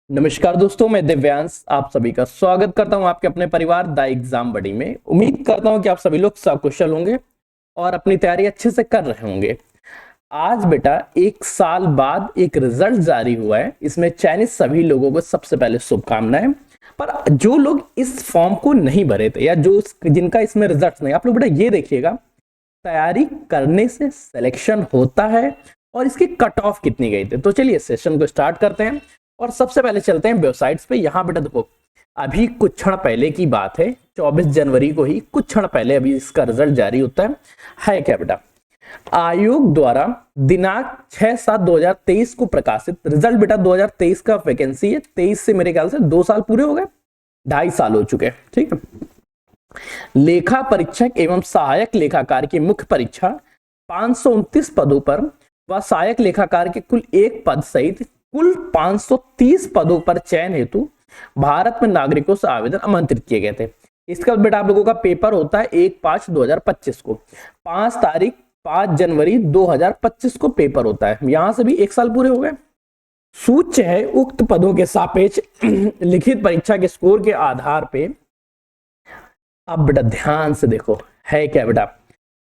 नमस्कार दोस्तों, मैं दिव्यांश आप सभी का स्वागत करता हूं आपके अपने परिवार द एग्जाम बडी में। उम्मीद करता हूं कि आप सभी लोग सकुशल होंगे और अपनी तैयारी अच्छे से कर रहे होंगे। आज बेटा 1 साल बाद एक रिजल्ट जारी हुआ है। इसमें चयनित सभी लोगों को सबसे पहले शुभकामनाएं। पर जो लोग इस फॉर्म को नहीं भरे थे या जो जिनका इसमें रिजल्ट नहीं, आप लोग बेटा ये देखिएगा, तैयारी करने से सिलेक्शन होता है और इसकी कट ऑफ कितनी गई थी। तो चलिए सेशन को स्टार्ट करते हैं और सबसे पहले चलते हैं वेबसाइट्स पे। यहाँ बेटा देखो, अभी कुछ क्षण पहले की बात है, 24 जनवरी को ही कुछ क्षण पहले अभी इसका रिजल्ट जारी होता है क्या बेटा। आयोग द्वारा दिनांक 6/7/2023 को प्रकाशित रिजल्ट बेटा 2023 का वैकेंसी है। 23 से मेरे ख्याल से 2 साल पूरे हो गए, 2.5 साल हो चुके हैं, ठीक है। लेखा परीक्षक एवं सहायक लेखाकार की मुख्य परीक्षा 529 पदों पर व सहायक लेखाकार के कुल 1 पद सहित कुल 530 पदों पर चयन हेतु भारत में नागरिकों से आवेदन आमंत्रित किए गए थे। इसका बेटा आप लोगों का पेपर होता है 1/5/2025 को, 5 जनवरी 2025 को पेपर होता है। यहां से भी 1 साल पूरे हो गए। सूच्य है उक्त पदों के सापेक्ष लिखित परीक्षा के स्कोर के आधार पे। अब बेटा ध्यान से देखो, है क्या बेटा,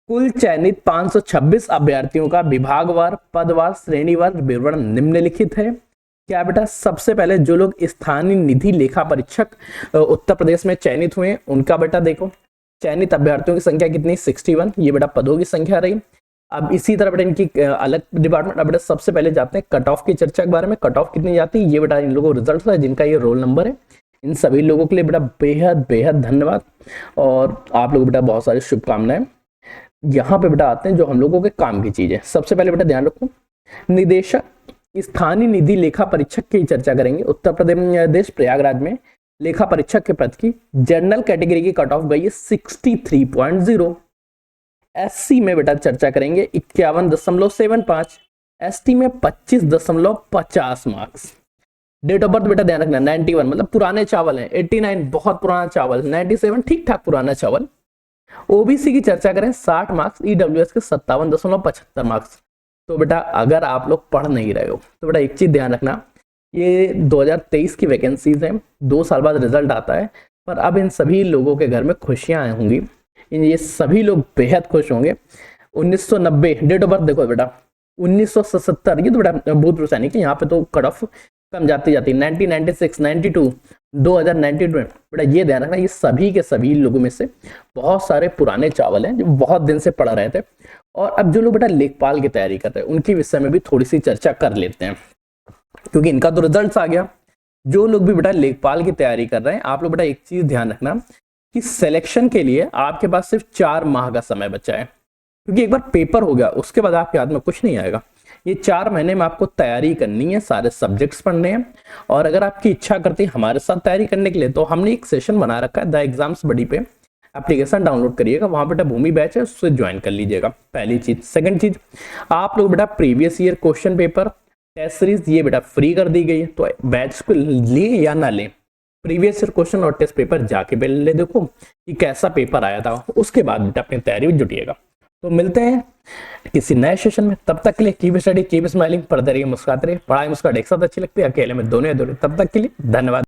कुल चयनित 526 अभ्यर्थियों का विभागवार, पदवार, श्रेणीवार विवरण निम्नलिखित है। क्या बेटा, सबसे पहले जो लोग स्थानीय निधि लेखा परीक्षक उत्तर प्रदेश में चयनित हुए उनका बेटा देखो, चयनित अभ्यर्थियों की संख्या कितनी, 61। ये बेटा पदों की संख्या रही। अब इसी तरह बेटा इनकी अलग डिपार्टमेंट। अब बेटा सबसे पहले जाते हैं कट ऑफ की चर्चा के बारे में। कट ऑफ कितनी जाती है, ये बेटा इन लोगों को रिजल्ट है जिनका ये रोल नंबर है। इन सभी लोगों के लिए बेटा बेहद बेहद धन्यवाद और आप लोग बेटा बहुत सारी शुभकामनाएं। यहाँ पे बेटा आते हैं जो हम लोगों के काम की चीज है। सबसे पहले बेटा ध्यान रखो, निदेशक स्थानीय निधि लेखा परीक्षक की चर्चा करेंगे। उत्तर प्रदेश प्रयागराज में लेखा परीक्षक के पद की जनरल कैटेगरी की कट ऑफ गई है 63.0। एससी में बेटा चर्चा करेंगे 51.75, एसटी में 25.50 मार्क्स। डेट ऑफ बर्थ बेटा ध्यान रखना 91 मतलब पुराने चावल है, 89 बहुत पुराना चावल, 97 ठीक ठाक पुराना चावल। ओबीसी की चर्चा करें 60 मार्क्स, ईडब्ल्यूएस के 57.75 मार्क्स। तो बेटा अगर आप लोग पढ़ नहीं रहे हो तो बेटा एक चीज ध्यान रखना, ये 2023 की वैकेंसीज हैं, 2 साल बाद रिजल्ट आता है। पर अब इन सभी लोगों के घर में खुशियां होंगी, ये सभी लोग बेहद खुश होंगे। 1990 डेट ऑफ बर्थ देखो बेटा, 1977 ये तो बेटा भूतपूर्व सैनिक है, यहाँ पे तो कट ऑफ कम जाती 1996, 92, 2092 बेटा ये ध्यान रखना, ये सभी के सभी लोगों में से बहुत सारे पुराने चावल हैं जो बहुत दिन से पढ़ रहे थे। और अब जो लोग बेटा लेखपाल की तैयारी कर रहे हैं उनके विषय में भी थोड़ी सी चर्चा कर लेते हैं, क्योंकि इनका तो रिजल्ट आ गया। जो लोग भी बेटा लेखपाल की तैयारी कर रहे हैं, आप लोग बेटा एक चीज ध्यान रखना कि सिलेक्शन के लिए आपके पास सिर्फ 4 माह का समय बचा है, क्योंकि एक बार पेपर हो गया उसके बाद आपके हाथ में कुछ नहीं आएगा। ये 4 महीने में आपको तैयारी करनी है, सारे सब्जेक्ट्स पढ़ने हैं। और अगर आपकी इच्छा करती है हमारे साथ तैयारी करने के लिए, तो हमने एक सेशन बना रखा है द एग्जाम्स बडी पे, एप्लीकेशन डाउनलोड करिएगा, वहां बेटा भूमि बैच है, उससे ज्वाइन कर लीजिएगा। पहली चीज। सेकंड चीज, आप लोग बेटा previous year question paper test series ये बेटा फ्री कर दी गई है, तो बैच को ले या ना ले, प्रीवियस ईयर क्वेश्चन और टेस्ट पेपर जाके पहले देखो कि कैसा पेपर आया था, उसके बाद बेटा अपनी तैयारी में जुटिएगा। तो मिलते हैं किसी नए सेशन में, तब तक के लिए कीप स्टडी कीप स्माइलिंग, पढ़ते रहिए, मुस्कुराते रहिए। पढ़ाई मुस्कुराहट एक साथ अच्छी लगती है, अकेले में दोनों। तब तक के लिए धन्यवाद।